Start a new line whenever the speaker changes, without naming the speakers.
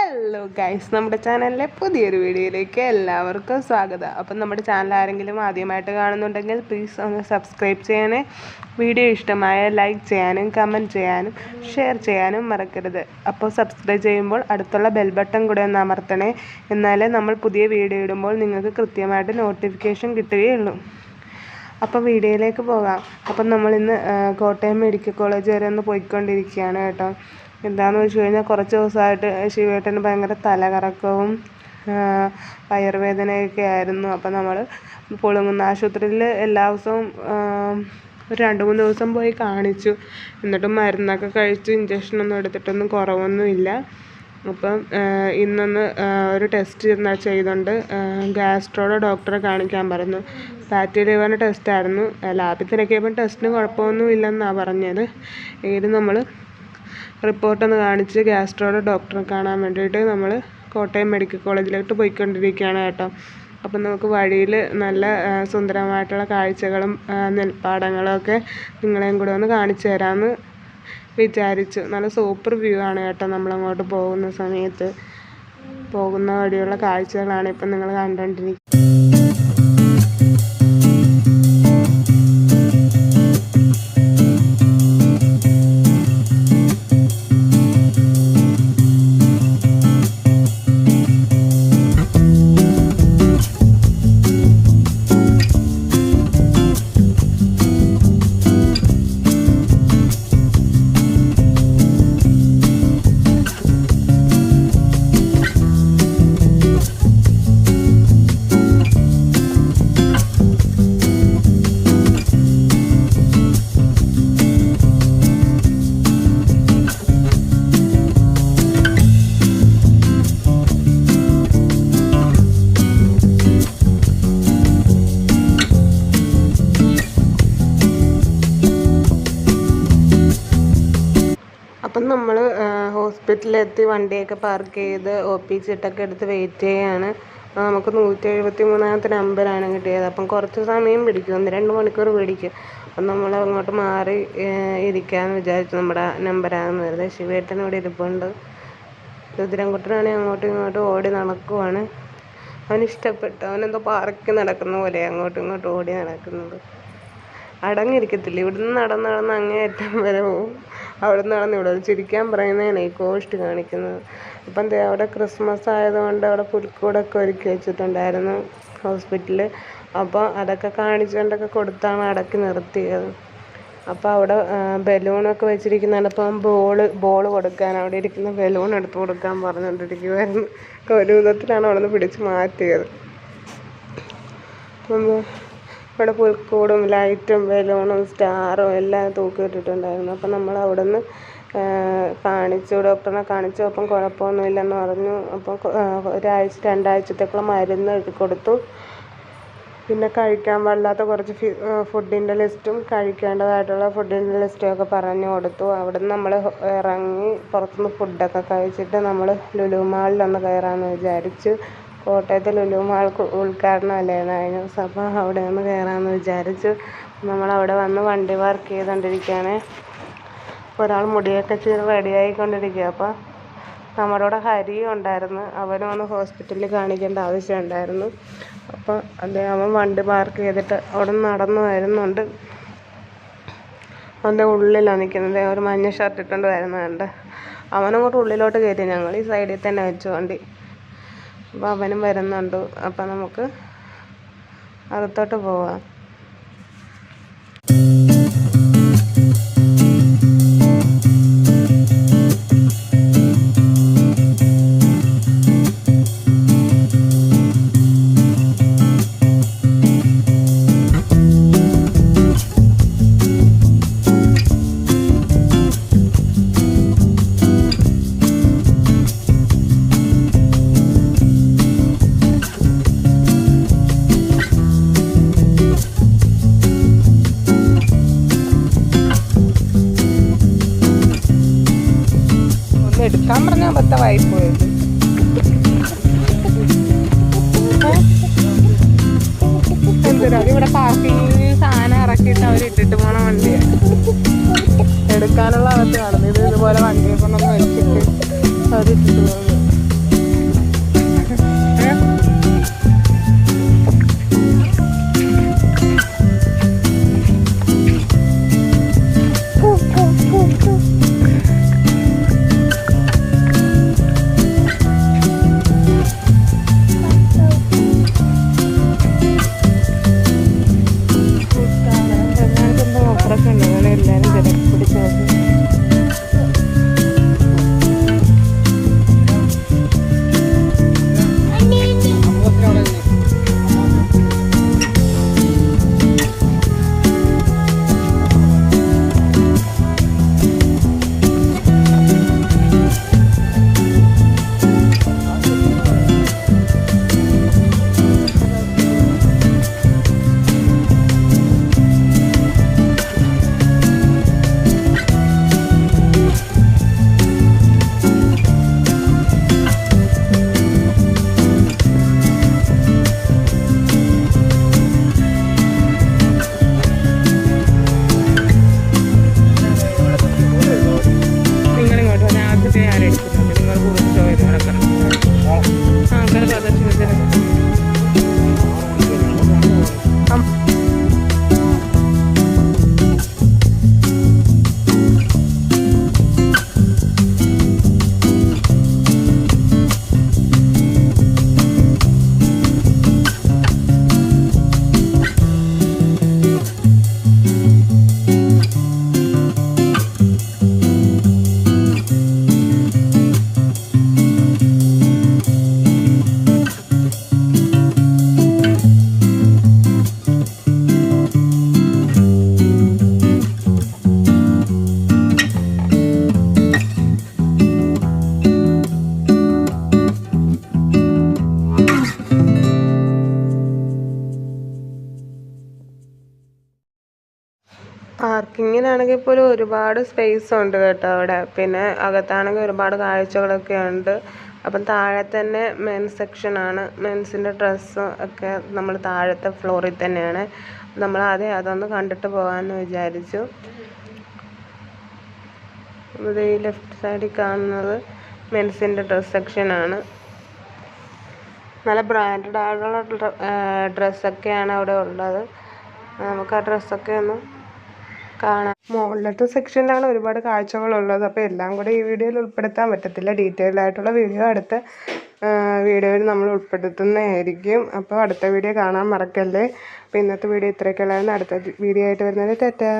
Hello guys, നമ്മുടെ ചാനലിലെ പുതിയൊരു വീഡിയോയിലേക്ക് എല്ലാവർക്കും സ്വാഗതം. അപ്പം നമ്മുടെ ചാനൽ ആരെങ്കിലും ആദ്യമായിട്ട് കാണുന്നുണ്ടെങ്കിൽ പ്ലീസ് ഒന്ന് സബ്സ്ക്രൈബ് ചെയ്യാനേ, വീഡിയോ ഇഷ്ടമായ ലൈക്ക് ചെയ്യാനും കമൻറ്റ് ചെയ്യാനും ഷെയർ ചെയ്യാനും മറക്കരുത്. അപ്പോൾ സബ്സ്ക്രൈബ് ചെയ്യുമ്പോൾ അടുത്തുള്ള ബെൽ ബട്ടൺ കൂടെ ഒന്ന് അമർത്തണേ, എന്നാലേ നമ്മൾ പുതിയ വീഡിയോ ഇടുമ്പോൾ നിങ്ങൾക്ക് കൃത്യമായിട്ട് നോട്ടിഫിക്കേഷൻ കിട്ടുകയുള്ളൂ. അപ്പോൾ വീഡിയോയിലേക്ക് പോകാം. അപ്പം നമ്മളിന്ന് കോട്ടയം മെഡിക്കൽ കോളേജ് വരെ ഒന്ന് പോയിക്കൊണ്ടിരിക്കുകയാണ് കേട്ടോ. എന്താണെന്ന് വെച്ച് കഴിഞ്ഞാൽ കുറച്ച് ദിവസമായിട്ട് ശിവേട്ടന് ഭയങ്കര തലകറക്കവും വയറുവേദനയൊക്കെ ആയിരുന്നു. അപ്പം നമ്മൾ പുളുങ്ങുന്ന ആശുപത്രിയിൽ എല്ലാ ദിവസവും ഒരു 2-3 ദിവസം പോയി കാണിച്ചു. എന്നിട്ടും മരുന്നൊക്കെ കഴിച്ച് ഇഞ്ചക്ഷനൊന്നും എടുത്തിട്ടൊന്നും കുറവൊന്നുമില്ല. അപ്പം ഇന്നൊന്ന് ഒരു ടെസ്റ്റ് ചെയ്തുകൊണ്ട് ഗ്യാസ്ട്രോയുടെ ഡോക്ടറെ കാണിക്കാൻ പറഞ്ഞു. ഫാറ്റി ലിവറിൻ്റെ ടെസ്റ്റായിരുന്നു. ലാബിൽ തിരക്കിയപ്പം ടെസ്റ്റിന് കുഴപ്പമൊന്നും ഇല്ലെന്നാണ് പറഞ്ഞത്. എങ്കിലും നമ്മൾ റിപ്പോർട്ടൊന്ന് കാണിച്ച് ഗ്യാസ്ട്രോയുടെ ഡോക്ടറെ കാണാൻ വേണ്ടിയിട്ട് നമ്മൾ കോട്ടയം മെഡിക്കൽ കോളേജിലോട്ട് പോയിക്കൊണ്ടിരിക്കുകയാണ് കേട്ടോ. അപ്പം നമുക്ക് വഴിയിൽ നല്ല സുന്ദരമായിട്ടുള്ള കാഴ്ചകളും നെൽപ്പാടങ്ങളും ഒക്കെ നിങ്ങളെയും കൂടെ ഒന്ന് കാണിച്ചു തരാമെന്ന് വിചാരിച്ചു. നല്ല സൂപ്പർ വ്യൂ ആണ് കേട്ടോ. നമ്മളങ്ങോട്ട് പോകുന്ന സമയത്ത് പോകുന്ന വഴിയുള്ള കാഴ്ചകളാണ് ഇപ്പം നിങ്ങൾ കണ്ടുകൊണ്ടിരിക്കുന്നത്. അപ്പം നമ്മൾ ഹോസ്പിറ്റലിലെത്തി വണ്ടിയൊക്കെ പാർക്ക് ചെയ്ത് OP ചീട്ടൊക്കെ എടുത്ത് വെയിറ്റ് ചെയ്യുകയാണ്. നമുക്ക് 173ാമത്തെ നമ്പറാണ് കിട്ടിയത്. അപ്പം കുറച്ച് സമയം പിടിക്കും, 1-2 മണിക്കൂർ പിടിക്കും. അപ്പം നമ്മൾ അങ്ങോട്ട് മാറി ഇരിക്കാമെന്ന് വിചാരിച്ചു. നമ്മുടെ നമ്പറാണെന്ന് വരുന്നത്. ശിവേട്ടൻ ഇവിടെ ഇരിപ്പുണ്ട്. രുദ്രൻകുട്ടനാണെങ്കിൽ അങ്ങോട്ടും ഇങ്ങോട്ടും ഓടി നടക്കുവാണ്. അവനിഷ്ടപ്പെട്ടു. അവനെന്തോ പാർക്കിൽ നടക്കുന്ന പോലെ അങ്ങോട്ടും ഇങ്ങോട്ടും ഓടി നടക്കുന്നത്. അടങ്ങിയിരിക്കത്തില്ല. ഇവിടുന്ന് നടന്ന് അങ്ങേയറ്റം വരെ പോവും. അവിടെ നിന്ന് നടന്ന് ഇവിടെ ചിരിക്കാൻ പറയുന്നതാണ് ഈ കോസ്റ്റ് കാണിക്കുന്നത്. അപ്പം അവിടെ ക്രിസ്മസ് ആയതുകൊണ്ട് അവിടെ പുൽക്കൂടൊക്കെ ഒരുക്കി വെച്ചിട്ടുണ്ടായിരുന്നു ഹോസ്പിറ്റലിൽ. അപ്പോൾ അതൊക്കെ കാണിച്ചുകൊണ്ടൊക്കെ കൊടുത്താണ് അടക്കി നിർത്തിയത്. അപ്പോൾ അവിടെ ബലൂണൊക്കെ വെച്ചിരിക്കുന്നതാണ്. അപ്പം ബോൾ കൊടുക്കാൻ അവിടെ ഇരിക്കുന്ന ബലൂൺ എടുത്ത് കൊടുക്കാൻ പറഞ്ഞുകൊണ്ടിരിക്കുമായിരുന്നു. ഒരു വിധത്തിലാണ് അവിടെ നിന്ന് പിടിച്ച് മാറ്റിയത്. ഇവിടെ പുൽക്കൂടും ലൈറ്റും ബലൂണും സ്റ്റാറും എല്ലാം തൂക്കിയിട്ടിട്ടുണ്ടായിരുന്നു. അപ്പം നമ്മൾ അവിടെ നിന്ന് ഡോക്ടറിനെ കാണിച്ചു. അപ്പം കുഴപ്പമൊന്നുമില്ലെന്ന് പറഞ്ഞു. അപ്പം 1-2 ആഴ്ചത്തേക്കുള്ള മരുന്ന് എഴുതി കൊടുത്തു. പിന്നെ കഴിക്കാൻ പാടില്ലാത്ത കുറച്ച് ഫുഡിൻ്റെ ലിസ്റ്റും കഴിക്കേണ്ടതായിട്ടുള്ള ഫുഡിൻ്റെ ലിസ്റ്റും ഒക്കെ പറഞ്ഞു കൊടുത്തു. അവിടെ നിന്ന് നമ്മൾ ഇറങ്ങി പുറത്തുനിന്ന് ഫുഡൊക്കെ കഴിച്ചിട്ട് നമ്മൾ ലുലു മാളിലൊന്ന് കയറാമെന്ന് വിചാരിച്ചു. കോട്ടയത്തെ ലുലു മാൾ ഉദ്ഘാടനം അല്ലായിരുന്നു കഴിഞ്ഞ ദിവസം. അപ്പോൾ അവിടെ ഒന്ന് കയറാമെന്ന് വിചാരിച്ചു. നമ്മളവിടെ വന്ന് വണ്ടി പാർക്ക് ചെയ്തുകൊണ്ടിരിക്കുകയാണ്. ഒരാൾ മുടിയൊക്കെ ചെയ്ത് റെഡിയായിക്കൊണ്ടിരിക്കുക. അപ്പോൾ നമ്മുടെ കൂടെ ഹരിയും ഉണ്ടായിരുന്നു. അവനും ഒന്ന് ഹോസ്പിറ്റലിൽ കാണിക്കേണ്ട ആവശ്യമുണ്ടായിരുന്നു. അപ്പോൾ അവൻ വണ്ടി പാർക്ക് ചെയ്തിട്ട് അവിടെ നടന്നു വരുന്നുണ്ട്. അവൻ്റെ ഉള്ളിലാണ് നിൽക്കുന്നത്. ഒരു മഞ്ഞ ഷർട്ട് ഇട്ടുകൊണ്ട് വരുന്നുണ്ട്. അവനങ്ങോട്ട് ഉള്ളിലോട്ട് കയറ്റി. ഞങ്ങൾ ഈ സൈഡിൽ തന്നെ വെച്ചു വണ്ടി. അപ്പോൾ അവനും വരുന്നുണ്ട്. അപ്പം നമുക്ക് അകത്തോട്ട് പോവാം. എടുക്കാൻ പറഞ്ഞ അബദ്ധമായി പോയത്. എന്തിനാ ഇവിടെ പാർക്കിങ്ങിൽ സാധനം ഇറക്കിയിട്ട് അവരിട്ടിട്ട് പോണ വണ്ടിയാണ്. എടുക്കാനുള്ള അകത്ത് കാണുന്നത്. ഇതുപോലെ വണ്ടിയെ കൊണ്ടൊന്ന് വലിച്ചിട്ട് അവരിട്ടിട്ട് പോകുന്നത്. അപ്പം നിങ്ങൾ കുറിച്ചോ ഇത് കിടക്കണം ആൾക്കാർ പ്രദർശനത്തിനൊക്കെ പാർക്കിങ്ങിനാണെങ്കിൽ പോലും ഒരുപാട് സ്പേസ് ഉണ്ട് കേട്ടോ അവിടെ. പിന്നെ അകത്താണെങ്കിൽ ഒരുപാട് കാഴ്ചകളൊക്കെ ഉണ്ട്. അപ്പം താഴെ തന്നെ മെൻസ് സെക്ഷനാണ്. മെൻസിൻ്റെ ഡ്രസ്സ് ഒക്കെ നമ്മൾ താഴത്തെ ഫ്ലോറിൽ തന്നെയാണ്. നമ്മൾ ആദ്യം അതൊന്ന് കണ്ടിട്ട് പോകാമെന്ന് വിചാരിച്ചു. ഇവിടെ ഈ ലെഫ്റ്റ് സൈഡിൽ കാണുന്നത് മെൻസിൻ്റെ ഡ്രസ് സെക്ഷനാണ്. നല്ല ബ്രാൻഡഡ് ആയിട്ടുള്ള ഡ്രസ്സൊക്കെയാണ് അവിടെ ഉള്ളത്. നമുക്ക് ആ ഡ്രസ്സൊക്കെ ഒന്ന് കാണാം. മുകളിലത്തെ സെക്ഷനിലാണ് ഒരുപാട് കാഴ്ചകളുള്ളത്. അപ്പോൾ എല്ലാം കൂടെ ഈ വീഡിയോയിൽ ഉൾപ്പെടുത്താൻ പറ്റത്തില്ല. ഡീറ്റെയിൽഡ് ആയിട്ടുള്ള വീഡിയോ അടുത്ത വീഡിയോയിൽ നമ്മൾ ഉൾപ്പെടുത്തുന്നതായിരിക്കും. അപ്പോൾ അടുത്ത വീഡിയോ കാണാൻ മറക്കല്ലേ. അപ്പോൾ ഇന്നത്തെ വീഡിയോ ഇത്രയൊക്കെ ഉള്ളായിരുന്നു. അടുത്ത വീഡിയോ ആയിട്ട് വരുന്നത് ടാറ്റാ.